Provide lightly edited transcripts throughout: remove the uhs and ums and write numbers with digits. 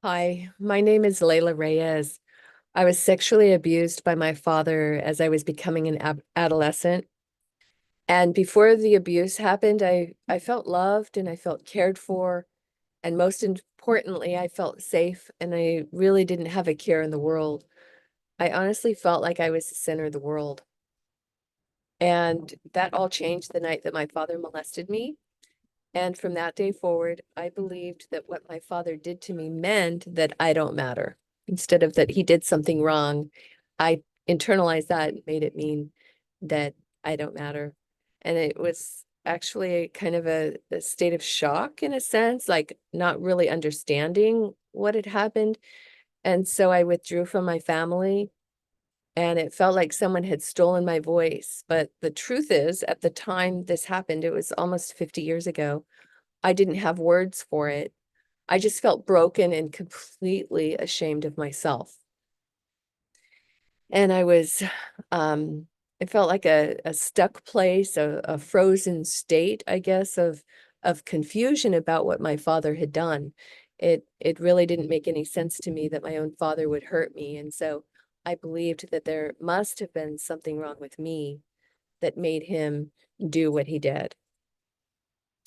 Hi, my name is Leila Reyes. I was sexually abused by my father as I was becoming an adolescent. And before the abuse happened, I felt loved and I felt cared for. And most importantly, I felt safe and I really didn't have a care in the world. I honestly felt like I was the center of the world. And that all changed the night that my father molested me. And from that day forward, I believed that what my father did to me meant that I don't matter. Instead of that he did something wrong, I internalized that and made it mean that I don't matter. And it was actually kind of a state of shock in a sense, like not really understanding what had happened. And so I withdrew from my family and it felt like someone had stolen my voice. But the truth is, at the time this happened, it was almost 50 years ago. I didn't have words for it. I just felt broken and completely ashamed of myself. And it felt like a stuck place, a frozen state, I guess, of confusion about what my father had done. It really didn't make any sense to me that my own father would hurt me. And so I believed that there must have been something wrong with me that made him do what he did.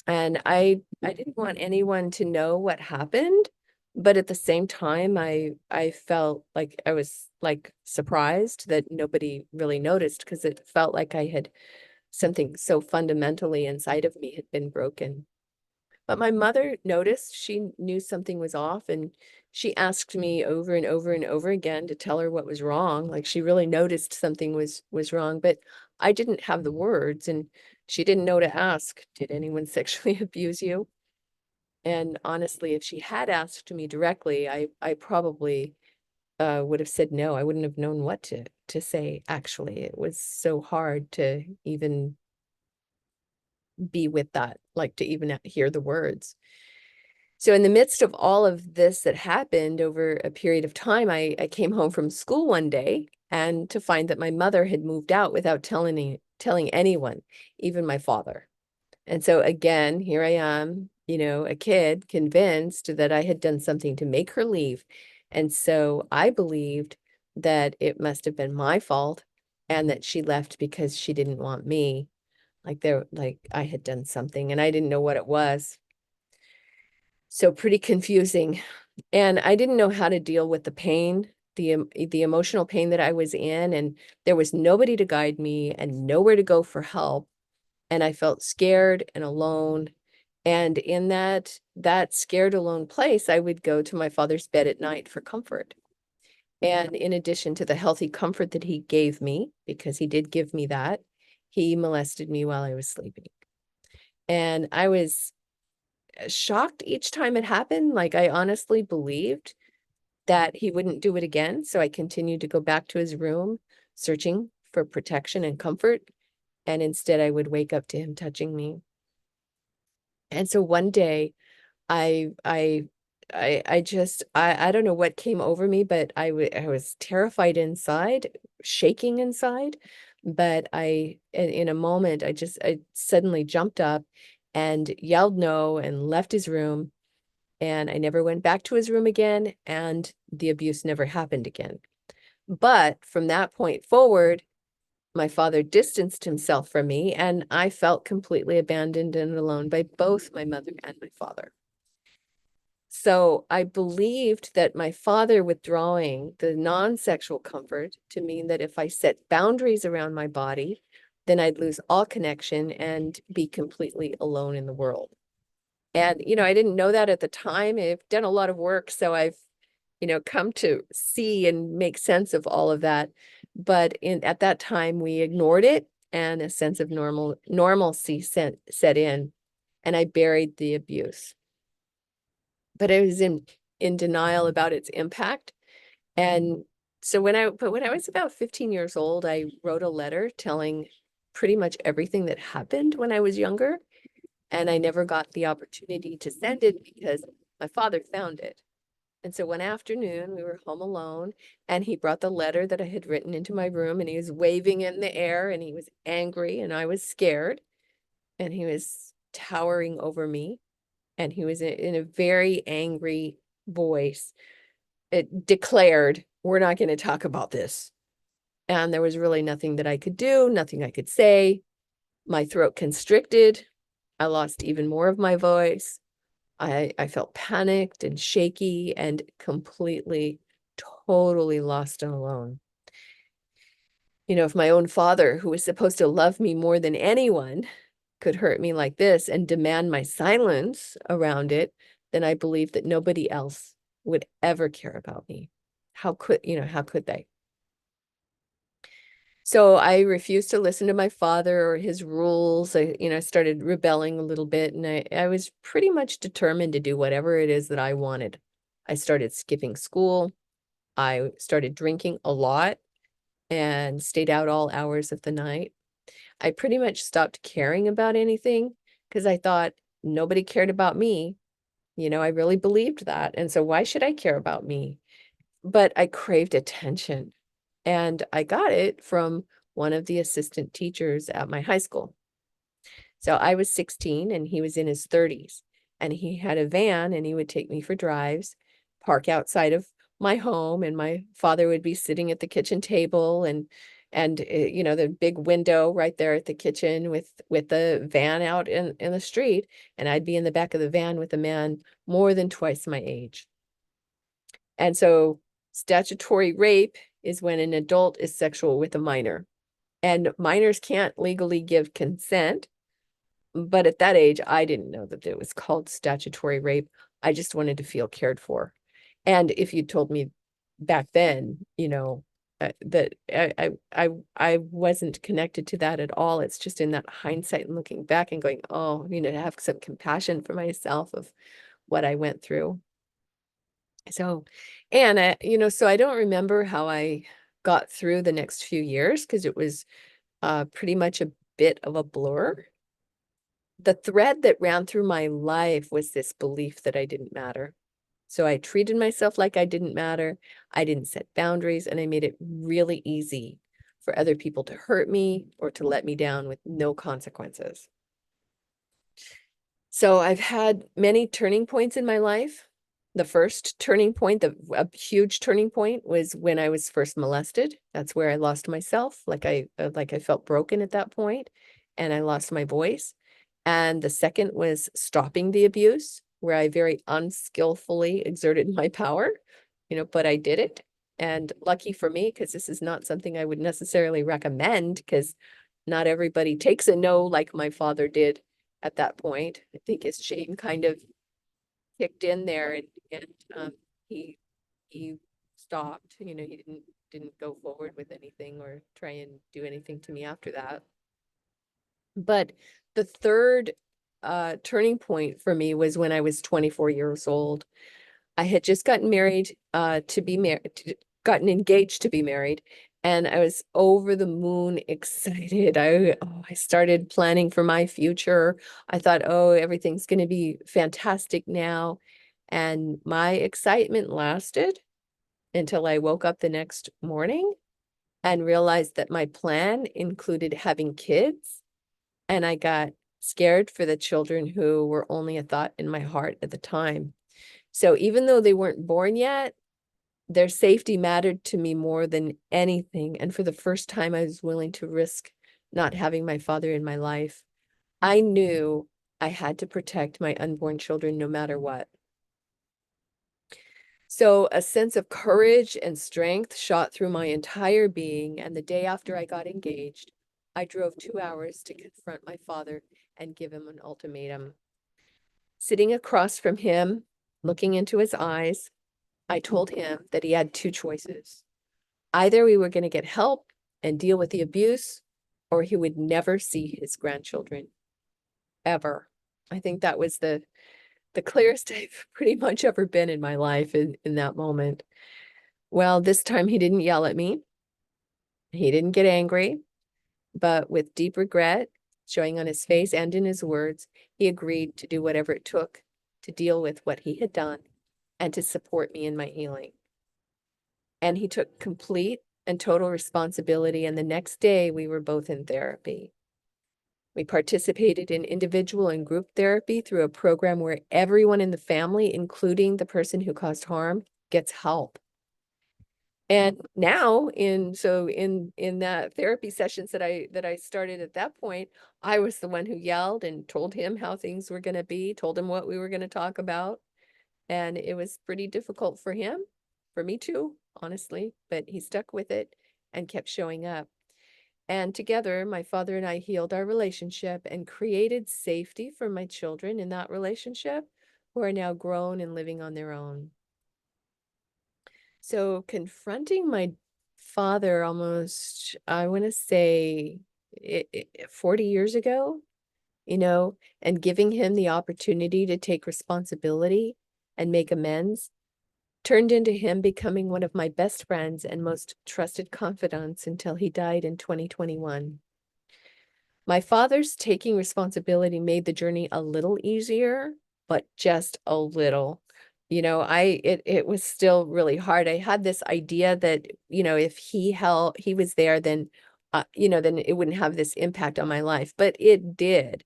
And I didn't want anyone to know what happened, but at the same time I felt like I was like surprised that nobody really noticed because it felt like I had something so fundamentally inside of me had been broken. But my mother noticed, she knew something was off, and she asked me over and over and over again to tell her what was wrong. Like she really noticed something was wrong, but I didn't have the words, and she didn't know to ask, did anyone sexually abuse you? And honestly, if she had asked me directly, I probably would have said no. I wouldn't have known what to say, actually. It was so hard to even be with that, like to even hear the words. So in the midst of all of this that happened over a period of time, I came home from school one day and to find that my mother had moved out without telling anyone, even my father. And so again, here I am, a kid convinced that I had done something to make her leave. And so I believed that it must have been my fault and that she left because she didn't want me. Like I had done something and I didn't know what it was. So pretty confusing. And I didn't know how to deal with the pain, the emotional pain that I was in, and there was nobody to guide me and nowhere to go for help. And I felt scared and alone. And in that scared alone place, I would go to my father's bed at night for comfort. And in addition to the healthy comfort that he gave me, because he did give me that, he molested me while I was sleeping. And I was shocked each time it happened. Like I honestly believed that he wouldn't do it again. So I continued to go back to his room, searching for protection and comfort. And instead, I would wake up to him touching me. And so one day, I I I don't know what came over me, but I was terrified inside, shaking inside. But in a moment, I suddenly jumped up and yelled no and left his room. And I never went back to his room again, and the abuse never happened again. But from that point forward, my father distanced himself from me, and I felt completely abandoned and alone by both my mother and my father. So I believed that my father withdrawing the non-sexual comfort to mean that if I set boundaries around my body, then I'd lose all connection and be completely alone in the world. And, I didn't know that at the time. I've done a lot of work, so I've, come to see and make sense of all of that. But at that time, we ignored it and a sense of normalcy set in, and I buried the abuse. But I was in denial about its impact. And so when I was about 15 years old, I wrote a letter telling pretty much everything that happened when I was younger. And I never got the opportunity to send it because my father found it. And so one afternoon we were home alone and he brought the letter that I had written into my room and he was waving it in the air and he was angry and I was scared and he was towering over me and he was in a very angry voice, it declared, we're not going to talk about this. And there was really nothing that I could do, nothing I could say. My throat constricted. I lost even more of my voice. I felt panicked and shaky and completely, totally lost and alone. If my own father, who was supposed to love me more than anyone, could hurt me like this and demand my silence around it, then I believe that nobody else would ever care about me. How could they? So I refused to listen to my father or his rules. I started rebelling a little bit, and I was pretty much determined to do whatever it is that I wanted. I started skipping school. I started drinking a lot and stayed out all hours of the night. I pretty much stopped caring about anything because I thought nobody cared about me. I really believed that. And so why should I care about me? But I craved attention, and I got it from one of the assistant teachers at my high school. So I was 16 and he was in his 30s, and he had a van and he would take me for drives, park outside of my home, and my father would be sitting at the kitchen table and the big window right there at the kitchen with the van out in the street, and I'd be in the back of the van with a man more than twice my age. And so statutory rape is when an adult is sexual with a minor. And minors can't legally give consent. But at that age, I didn't know that it was called statutory rape. I just wanted to feel cared for. And if you told me back then, that I wasn't connected to that at all. It's just in that hindsight and looking back and going, oh, to have some compassion for myself of what I went through. So, and so I don't remember how I got through the next few years because it was pretty much a bit of a blur. The thread that ran through my life was this belief that I didn't matter. So I treated myself like I didn't matter. I didn't set boundaries, and I made it really easy for other people to hurt me or to let me down with no consequences. So I've had many turning points in my life. The first turning point, a huge turning point, was when I was first molested. That's where I lost myself. Like I felt broken at that point, and I lost my voice. And the second was stopping the abuse, where I very unskillfully exerted my power, but I did it. And lucky for me, because this is not something I would necessarily recommend, because not everybody takes a no like my father did at that point. I think his shame kind of kicked in there, and he he stopped. He didn't go forward with anything or try and do anything to me after that. But the third turning point for me was when I was 24 years old. I had just gotten married to be married, gotten engaged to be married, and I was over the moon excited. I started planning for my future. I thought, oh, everything's going to be fantastic now. And my excitement lasted until I woke up the next morning and realized that my plan included having kids. And I got scared for the children who were only a thought in my heart at the time. So even though they weren't born yet, their safety mattered to me more than anything. And for the first time, I was willing to risk not having my father in my life. I knew I had to protect my unborn children no matter what. So a sense of courage and strength shot through my entire being. And the day after I got engaged, I drove 2 hours to confront my father and give him an ultimatum. Sitting across from him, looking into his eyes, I told him that he had two choices. Either we were going to get help and deal with the abuse, or he would never see his grandchildren, ever. I think that was the clearest I've pretty much ever been in my life in that moment. Well, this time he didn't yell at me. He didn't get angry, but with deep regret showing on his face and in his words, he agreed to do whatever it took to deal with what he had done and to support me in my healing. And he took complete and total responsibility. And the next day we were both in therapy. We participated in individual and group therapy through a program where everyone in the family, including the person who caused harm, gets help. And now in that therapy sessions that I started at that point, I was the one who yelled and told him how things were going to be, told him what we were going to talk about. And it was pretty difficult for him, for me too, honestly, but he stuck with it and kept showing up. And together, my father and I healed our relationship and created safety for my children in that relationship, who are now grown and living on their own. So confronting my father almost, I want to say 40 years ago, and giving him the opportunity to take responsibility and make amends turned into him becoming one of my best friends and most trusted confidants until he died in 2021. My father's taking responsibility made the journey a little easier, but just a little. It was still really hard. I had this idea that, if he was there, then, then it wouldn't have this impact on my life, but it did.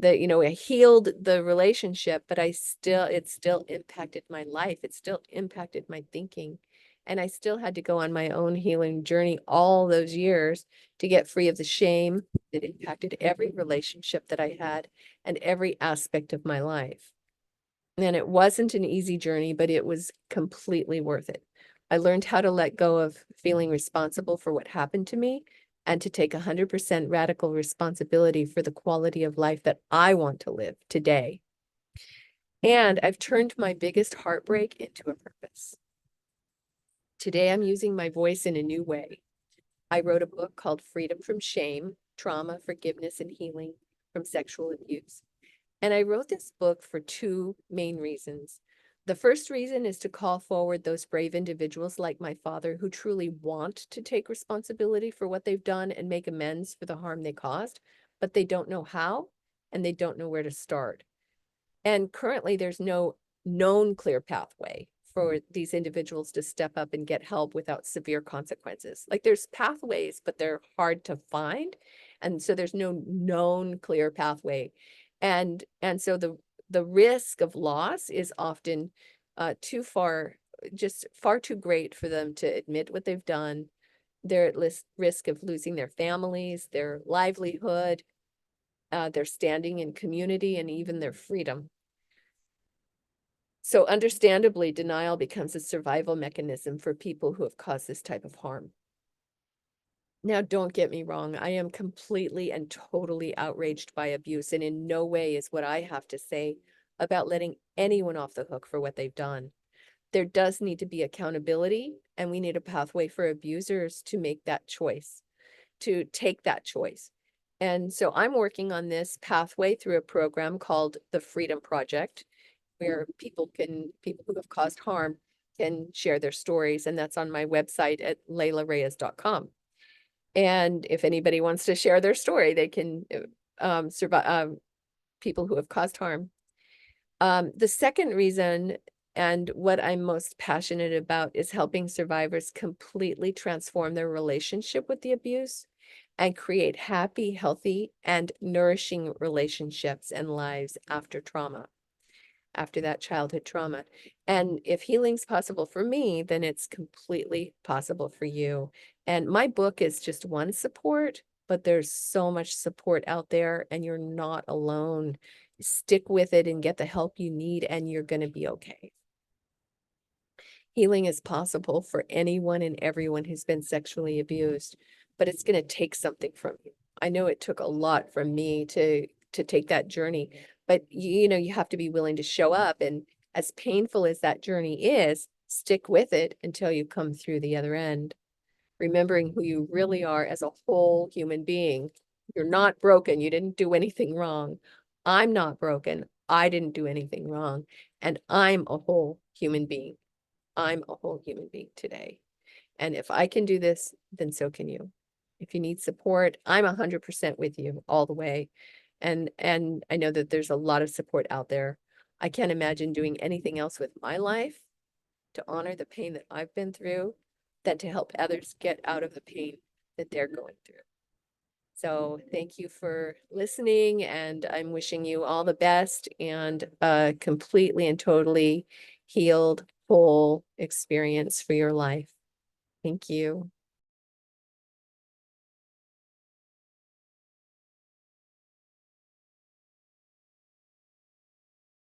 I healed the relationship, but it still impacted my life. It still impacted my thinking. And I still had to go on my own healing journey all those years to get free of the shame that impacted every relationship that I had and every aspect of my life. And it wasn't an easy journey, but it was completely worth it. I learned how to let go of feeling responsible for what happened to me and to take 100% radical responsibility for the quality of life that I want to live today. And I've turned my biggest heartbreak into a purpose. Today, I'm using my voice in a new way. I wrote a book called Freedom from Shame, Trauma, Forgiveness, and Healing from Sexual Abuse. And I wrote this book for two main reasons. The first reason is to call forward those brave individuals like my father who truly want to take responsibility for what they've done and make amends for the harm they caused, but they don't know how and they don't know where to start. And currently, there's no known clear pathway for these individuals to step up and get help without severe consequences. Like there's pathways, but they're hard to find. And so there's no known clear pathway. And so the risk of loss is often just far too great for them to admit what they've done. They're at risk of losing their families, their livelihood, their standing in community, and even their freedom. So understandably, denial becomes a survival mechanism for people who have caused this type of harm. Now, don't get me wrong. I am completely and totally outraged by abuse, and in no way is what I have to say about letting anyone off the hook for what they've done. There does need to be accountability, and we need a pathway for abusers to make that choice, to take that choice. And so I'm working on this pathway through a program called the Freedom Project, where people who have caused harm can share their stories. And that's on my website at leilareyes.com. And if anybody wants to share their story, they can survive people who have caused harm. The second reason, and what I'm most passionate about, is helping survivors completely transform their relationship with the abuse and create happy, healthy, and nourishing relationships and lives after trauma, after that childhood trauma. And if healing's possible for me, then it's completely possible for you. And my book is just one support, but there's so much support out there and you're not alone. Stick with it and get the help you need, and you're going to be okay. Healing is possible for anyone and everyone who's been sexually abused, but it's going to take something from you. I know it took a lot from me to take that journey, but you have to be willing to show up. And as painful as that journey is, stick with it until you come through the other end, remembering who you really are as a whole human being. You're not broken. You didn't do anything wrong. I'm not broken. I didn't do anything wrong. And I'm a whole human being. I'm a whole human being today. And if I can do this, then so can you. If you need support, I'm 100% with you all the way. And I know that there's a lot of support out there. I can't imagine doing anything else with my life to honor the pain that I've been through than to help others get out of the pain that they're going through. So thank you for listening, and I'm wishing you all the best and a completely and totally healed, whole experience for your life. Thank you.